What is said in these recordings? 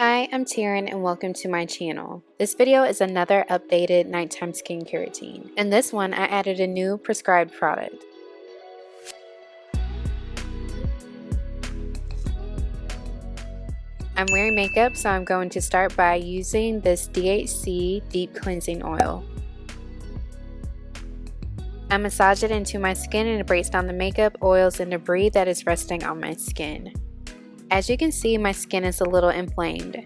Hi, I'm Teryn and welcome to my channel. This video is another updated nighttime skincare routine. In this one, I added a new prescribed product. I'm wearing makeup, so I'm going to start by using this DHC Deep Cleansing Oil. I massage it into my skin and it breaks down the makeup, oils, and debris that is resting on my skin. As you can see, my skin is a little inflamed.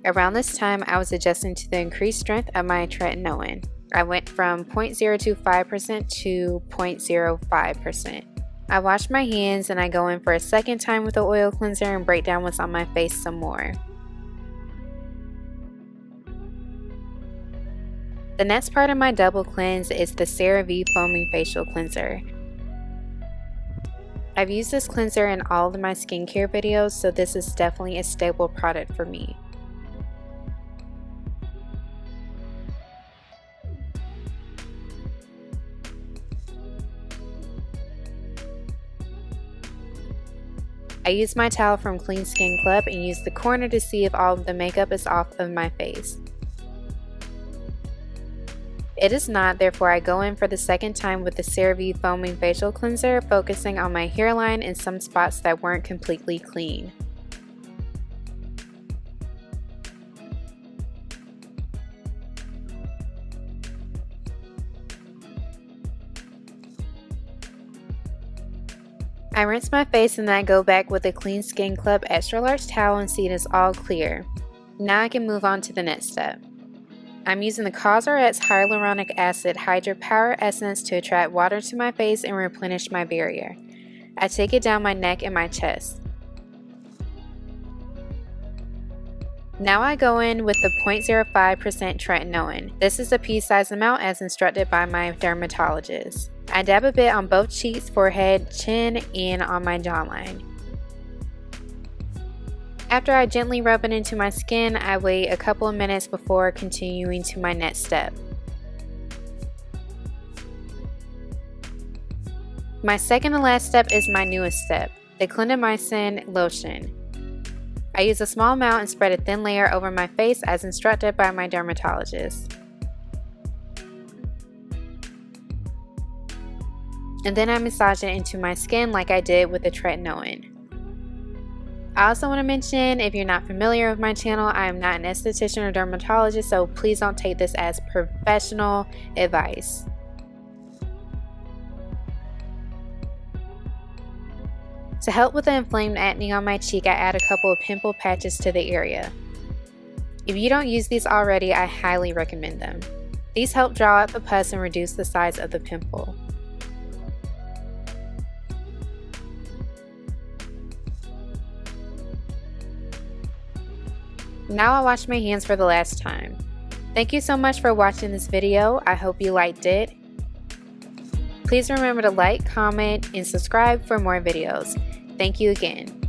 Around this time, I was adjusting to the increased strength of my Tretinoin. I went from 0.025% to 0.05%. I wash my hands and I go in for a second time with the oil cleanser and break down what's on my face some more. The next part of my double cleanse is the CeraVe Foaming Facial Cleanser. I've used this cleanser in all of my skincare videos, so this is definitely a staple product for me. I use my towel from Clean Skin Club and use the corner to see if all of the makeup is off of my face. It is not, therefore I go in for the second time with the CeraVe Foaming Facial Cleanser, focusing on my hairline and some spots that weren't completely clean. I rinse my face and then I go back with a Clean Skin Club extra large towel and see it is all clear. Now I can move on to the next step. I'm using the COSRX Hyaluronic Acid Hydra Power Essence to attract water to my face and replenish my barrier. I take it down my neck and my chest. Now I go in with the 0.05% Tretinoin. This is a pea-sized amount as instructed by my dermatologist. I dab a bit on both cheeks, forehead, chin, and on my jawline. After I gently rub it into my skin, I wait a couple of minutes before continuing to my next step. My second and last step is my newest step, the Clindamycin lotion. I use a small amount and spread a thin layer over my face as instructed by my dermatologist. And then I massage it into my skin like I did with the Tretinoin. I also want to mention, if you're not familiar with my channel, I am not an esthetician or dermatologist, so please don't take this as professional advice. To help with the inflamed acne on my cheek, I add a couple of pimple patches to the area. If you don't use these already, I highly recommend them. These help draw out the pus and reduce the size of the pimple. Now I wash my hands for the last time. Thank you so much for watching this video. I hope you liked it. Please remember to like, comment, and subscribe for more videos. Thank you again.